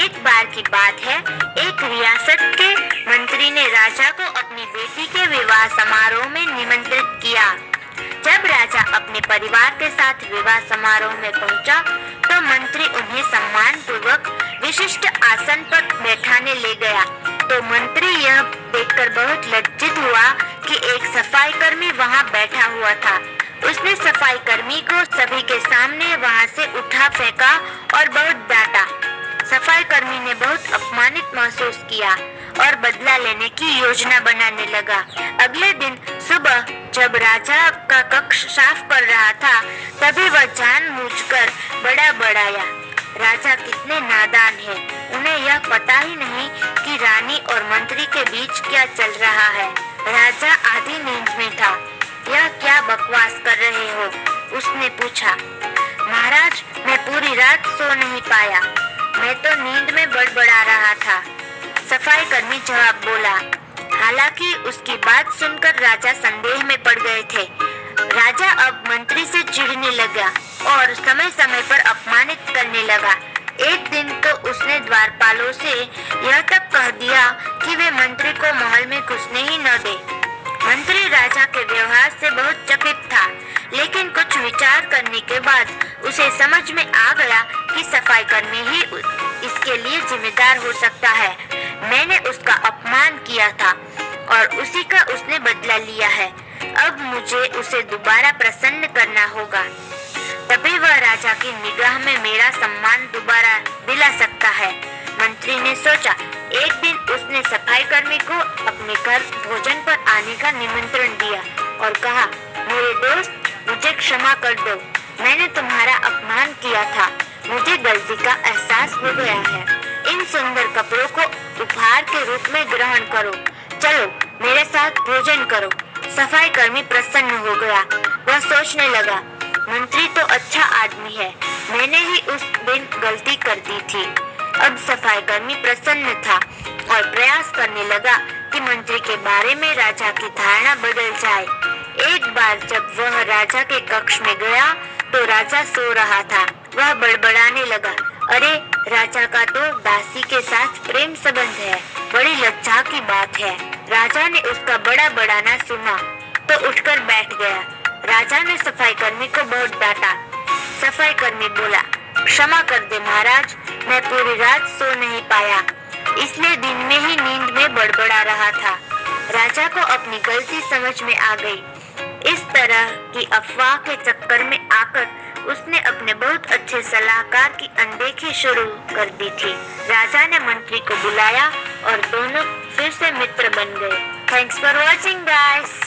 एक बार की बात है, एक रियासत के मंत्री ने राजा को अपनी बेटी के विवाह समारोह में निमंत्रित किया। जब राजा अपने परिवार के साथ विवाह समारोह में पहुंचा, तो मंत्री उन्हें सम्मान पूर्वक विशिष्ट आसन पर बैठाने ले गया। तो मंत्री यह देखकर बहुत लज्जित हुआ कि एक सफाई कर्मी वहां बैठा हुआ था। उसने सफाई कर्मी को सभी के सामने वहां से उठा फेंका और बहुत डांटा। सफाई कर्मी ने बहुत अपमानित महसूस किया और बदला लेने की योजना बनाने लगा। अगले दिन सुबह जब राजा का कक्ष साफ कर रहा था, तभी वह जानबूझकर बड़ा बड़ाया। राजा कितने नादान हैं, उन्हें यह पता ही नहीं कि रानी और मंत्री के बीच क्या चल रहा है। राजा आधी नींद में था। यह क्या बकवास कर रहे हो? उसने पूछा। महाराज, मैं पूरी रात सो नहीं पाया, मैं तो नींद में बड़बड़ा रहा था, सफाई कर्मी जवाब बोला। हालांकि उसकी बात सुनकर राजा संदेह में पड़ गए थे। राजा अब मंत्री से चिढ़ने लगा और समय समय पर अपमानित करने लगा। एक दिन तो उसने द्वारपालों से यह तक कह दिया कि वे मंत्री को महल में घुसने ही न दे। मंत्री राजा के व्यवहार से बहुत चकित था, लेकिन कुछ विचार करने के बाद उसे समझ में आ गया कि सफाई कर्मी ही इसके लिए जिम्मेदार हो सकता है। मैंने उसका अपमान किया था और उसी का उसने बदला लिया है। अब मुझे उसे दोबारा प्रसन्न करना होगा, तभी वह राजा की निगाह में मेरा सम्मान दोबारा दिला सकता है। मंत्री ने सोचा। एक दिन उसने सफाई कर्मी को अपने घर भोजन पर आने का निमंत्रण दिया और कहा, मेरे दोस्त, मुझे क्षमा कर दो, मैंने तुम्हारा अपमान किया था, मुझे गलती का एहसास हो गया है। इन सुंदर कपड़ों को उपहार के रूप में ग्रहण करो, चलो मेरे साथ भोजन करो। सफाई कर्मी प्रसन्न हो गया। वह सोचने लगा, मंत्री तो अच्छा आदमी है, मैंने ही उस दिन गलती कर दी थी। अब सफाई कर्मी प्रसन्न था और प्रयास करने लगा कि मंत्री के बारे में राजा की धारणा बदल जाए। एक बार जब वह राजा के कक्ष में गया, तो राजा सो रहा था। वह बड़बड़ाने लगा, अरे राजा का तो दासी के साथ प्रेम संबंध है, बड़ी लज्जा की बात है। राजा ने उसका बड़ा बड़ाना सुना तो उठकर बैठ गया। राजा ने सफाई कर्मी को बहुत डांटा। सफाई कर्मी बोला, क्षमा कर दे महाराज, मैं पूरी रात सो नहीं पाया, इसलिए दिन में ही नींद में बड़बड़ा रहा था। राजा को अपनी गलती समझ में आ गई। इस तरह की अफवाह के चक्कर में आकर उसने अपने बहुत अच्छे सलाहकार की अनदेखी शुरू कर दी थी। राजा ने मंत्री को बुलाया और दोनों फिर से मित्र बन गए। Thanks for watching guys.